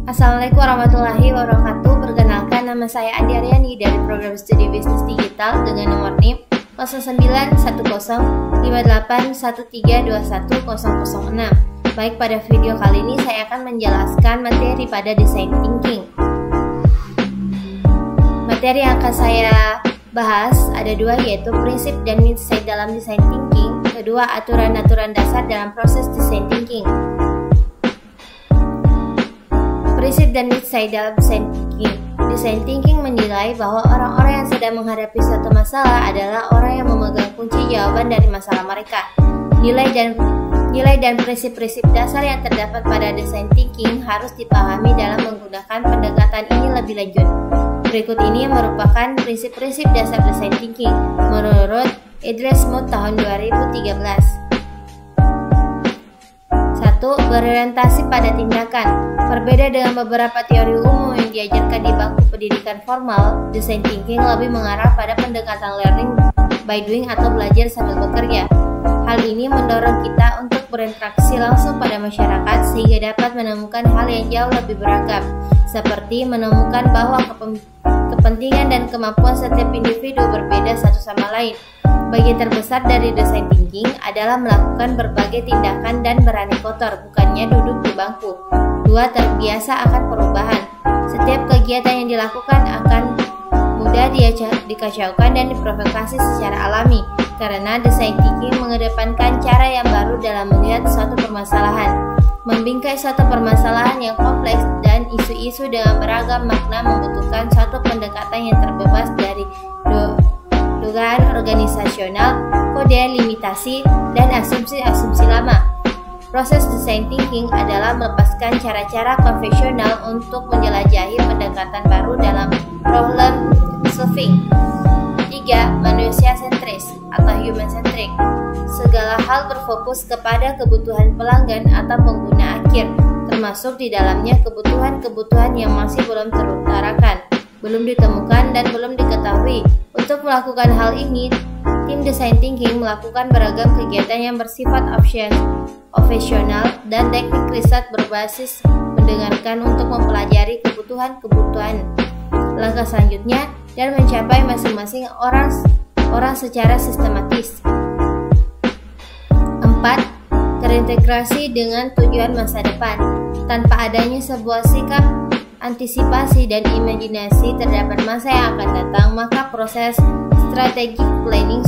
Assalamualaikum warahmatullahi wabarakatuh. Perkenalkan, nama saya Andi Aryani dari program studi bisnis digital dengan nomor NIM 09105813210006. Baik, pada video kali ini saya akan menjelaskan materi pada design thinking. Materi yang akan saya bahas ada dua, yaitu prinsip dan insight dalam design thinking. Kedua, aturan-aturan dasar dalam proses design thinking. Prinsip dan insight dalam design thinking. Design thinking menilai bahwa orang-orang yang sedang menghadapi suatu masalah adalah orang yang memegang kunci jawaban dari masalah mereka. Nilai dan prinsip-prinsip dasar yang terdapat pada design thinking harus dipahami dalam menggunakan pendekatan ini lebih lanjut. Berikut ini merupakan prinsip-prinsip dasar design thinking menurut Idris Mood tahun 2013. 1. Berorientasi pada tindakan. Berbeda dengan beberapa teori umum yang diajarkan di bangku pendidikan formal, design thinking lebih mengarah pada pendekatan learning by doing atau belajar sambil bekerja. Hal ini mendorong kita untuk berinteraksi langsung pada masyarakat sehingga dapat menemukan hal yang jauh lebih beragam, seperti menemukan bahwa kepentingan dan kemampuan setiap individu berbeda satu sama lain. Bagian terbesar dari design thinking adalah melakukan berbagai tindakan dan berani kotor, bukannya duduk di bangku. 2. Terbiasa akan perubahan. Setiap kegiatan yang dilakukan akan mudah dikacaukan dan diprovokasi secara alami, karena design thinking mengedepankan cara yang baru dalam melihat suatu permasalahan. Membingkai suatu permasalahan yang kompleks dan isu-isu dengan beragam makna membutuhkan suatu pendekatan yang terbebas dari dugaan organisasional, kode limitasi, dan asumsi-asumsi lama. Proses design thinking adalah melepaskan cara-cara konvensional untuk menjelajahi pendekatan baru dalam problem solving. 3. Manusia sentris atau human centric. Segala hal berfokus kepada kebutuhan pelanggan atau pengguna akhir, termasuk di dalamnya kebutuhan-kebutuhan yang masih belum terutarakan, belum ditemukan, dan belum diketahui. Untuk melakukan hal ini, tim design thinking melakukan beragam kegiatan yang bersifat operasional dan teknik riset berbasis mendengarkan untuk mempelajari kebutuhan-kebutuhan langkah selanjutnya dan mencapai masing-masing orang secara sistematis. 4. Terintegrasi dengan tujuan masa depan. Tanpa adanya sebuah sikap antisipasi dan imajinasi terhadap masa yang akan datang, maka proses strategic planning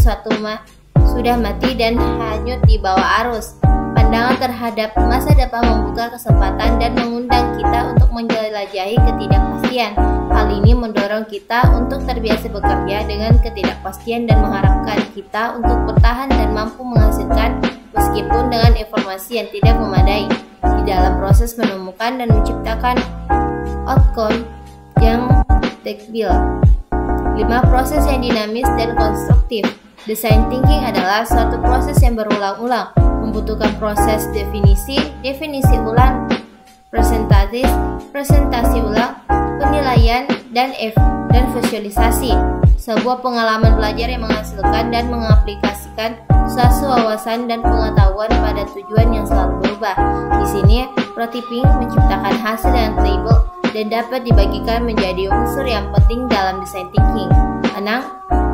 sudah mati dan hanyut di bawah arus. Pandangan terhadap masa depan membuka kesempatan dan mengundang kita untuk menjelajahi ketidakpastian. Hal ini mendorong kita untuk terbiasa bekerja dengan ketidakpastian dan mengharapkan kita untuk bertahan dan mampu menghasilkan meskipun dengan informasi yang tidak memadai di dalam proses menemukan dan menciptakan outcome yang takbil. 5. Proses yang dinamis dan konstruktif. Design thinking adalah suatu proses yang berulang-ulang, membutuhkan proses definisi ulang, presentasi ulang, penilaian, dan visualisasi. Sebuah pengalaman belajar yang menghasilkan dan mengaplikasikan suatu wawasan dan pengetahuan pada tujuan yang selalu berubah. Di sini, prototyping menciptakan hasil yang stable dan dapat dibagikan menjadi unsur yang penting dalam design thinking. 6.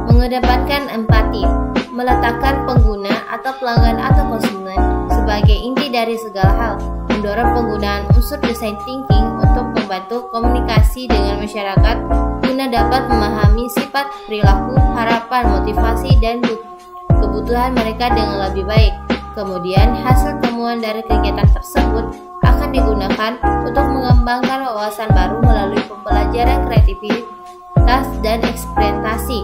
Mengedepankan empati. Meletakkan pengguna atau pelanggan atau konsumen sebagai inti dari segala hal. Mendorong penggunaan unsur design thinking untuk membantu komunikasi dengan masyarakat guna dapat memahami sifat, perilaku, harapan, motivasi, dan kebutuhan mereka dengan lebih baik. Kemudian hasil temuan dari kegiatan tersebut akan digunakan untuk mengembangkan wawasan baru melalui pembelajaran kreativitas dan eksperimentasi.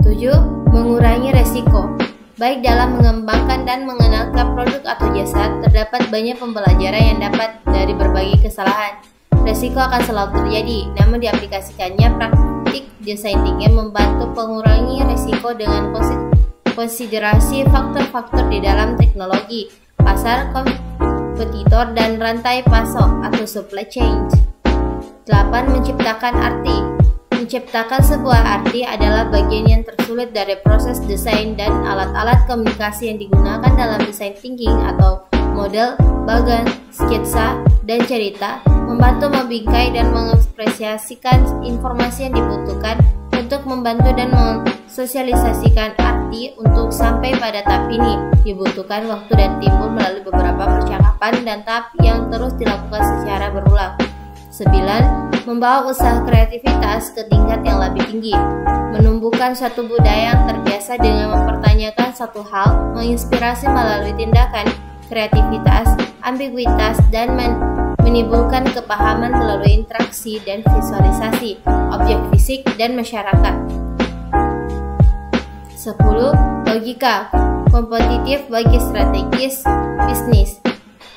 7. Mengurangi resiko. Baik dalam mengembangkan dan mengenalkan produk atau jasa, terdapat banyak pembelajaran yang dapat dari berbagai kesalahan. Resiko akan selalu terjadi, namun diaplikasikannya praktik design thinking membantu mengurangi resiko dengan konsiderasi faktor-faktor di dalam teknologi, pasar, kompetitor, dan rantai pasok atau supply chain. 8. Menciptakan arti. Menciptakan sebuah arti adalah bagian yang tersulit dari proses desain, dan alat-alat komunikasi yang digunakan dalam design thinking atau model, bagan, sketsa, dan cerita, membantu membingkai dan mengekspresiasikan informasi yang dibutuhkan untuk membantu dan mensosialisasikan arti. Untuk sampai pada tahap ini dibutuhkan waktu dan timbul melalui beberapa percakapan dan tahap yang terus dilakukan secara berulang. 9. Membawa usaha kreativitas ke tingkat yang lebih tinggi. Menumbuhkan suatu budaya yang terbiasa dengan mempertanyakan suatu hal, menginspirasi melalui tindakan, kreativitas, ambiguitas, dan menimbulkan kepahaman melalui interaksi dan visualisasi objek fisik dan masyarakat. 10. Logika kompetitif bagi strategis bisnis.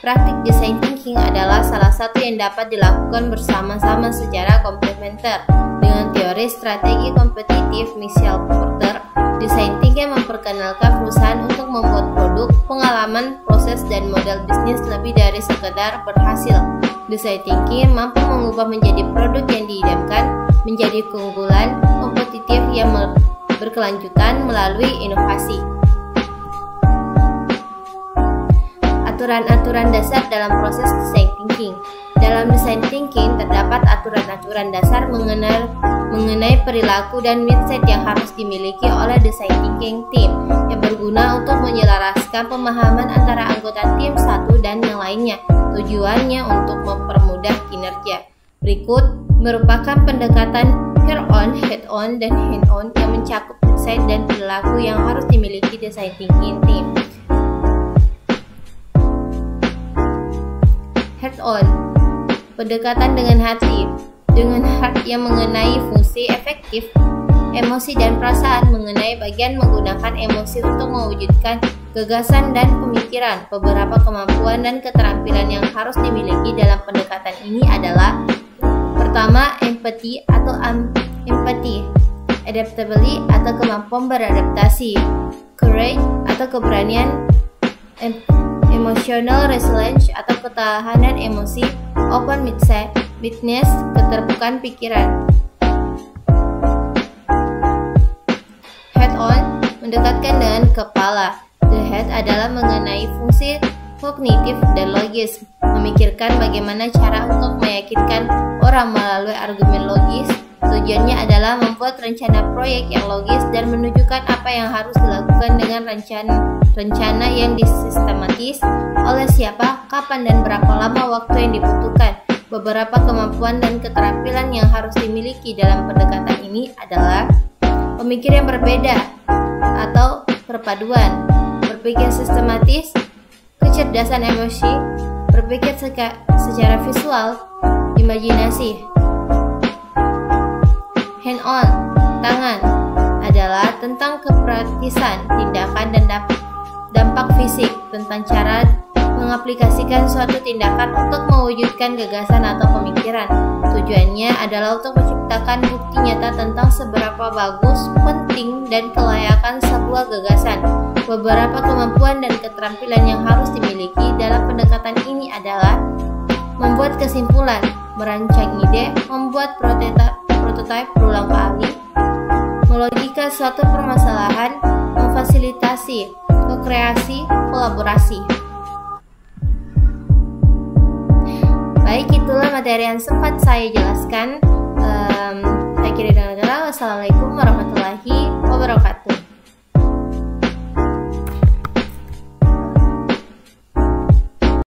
Praktik design thinking adalah salah satu yang dapat dilakukan bersama-sama secara komplementer dengan teori strategi kompetitif Michel Porter. Design thinking memperkenalkan perusahaan untuk membuat produk, pengalaman, proses, dan model bisnis lebih dari sekedar berhasil. Design thinking mampu mengubah menjadi produk yang diidamkan menjadi keunggulan kompetitif yang berkelanjutan melalui inovasi. Aturan-aturan dasar dalam proses design thinking. Dalam design thinking terdapat aturan-aturan dasar mengenai perilaku dan mindset yang harus dimiliki oleh design thinking team yang berguna untuk menyelaraskan pemahaman antara anggota tim satu dan yang lainnya. Tujuannya untuk mempermudah kinerja. Berikut merupakan pendekatan head-on, head-on, dan hand-on yang mencakup mindset dan perilaku yang harus dimiliki design thinking team. Head-on, pendekatan dengan hati. Dengan heart yang mengenai fungsi efektif, emosi dan perasaan mengenai bagian menggunakan emosi untuk mewujudkan gagasan dan pemikiran. Beberapa kemampuan dan keterampilan yang harus dimiliki dalam pendekatan ini adalah: pertama, empathy atau empathy, adaptability atau kemampuan beradaptasi, courage atau keberanian, emotional resilience atau ketahanan emosi, open mindedness, keterbukaan pikiran. Head on, mendekatkan dengan kepala. The head adalah mengenai fungsi kognitif dan logis, memikirkan bagaimana cara untuk meyakinkan orang melalui argumen logis. Tujuannya adalah membuat rencana proyek yang logis dan menunjukkan apa yang harus dilakukan dengan rencana yang disistematis, oleh siapa, kapan, dan berapa lama waktu yang dibutuhkan. Beberapa kemampuan dan keterampilan yang harus dimiliki dalam pendekatan ini adalah: pemikir yang berbeda atau perpaduan, berpikir sistematis, kecerdasan emosi, berpikir secara visual, imajinasi. Hand-on, tangan, adalah tentang kepraktisan, tindakan, dan dampak fisik, tentang cara mengaplikasikan suatu tindakan untuk mewujudkan gagasan atau pemikiran. Tujuannya adalah untuk menciptakan bukti nyata tentang seberapa bagus, penting, dan kelayakan sebuah gagasan. Beberapa kemampuan dan keterampilan yang harus dimiliki dalam pendekatan ini adalah: membuat kesimpulan, merancang ide, membuat prototipe berulang kali, melogika suatu permasalahan, memfasilitasi, kreasi, kolaborasi. Baik, itulah materi yang sempat saya jelaskan. Saya kira dengan Wassalamualaikum warahmatullahi wabarakatuh.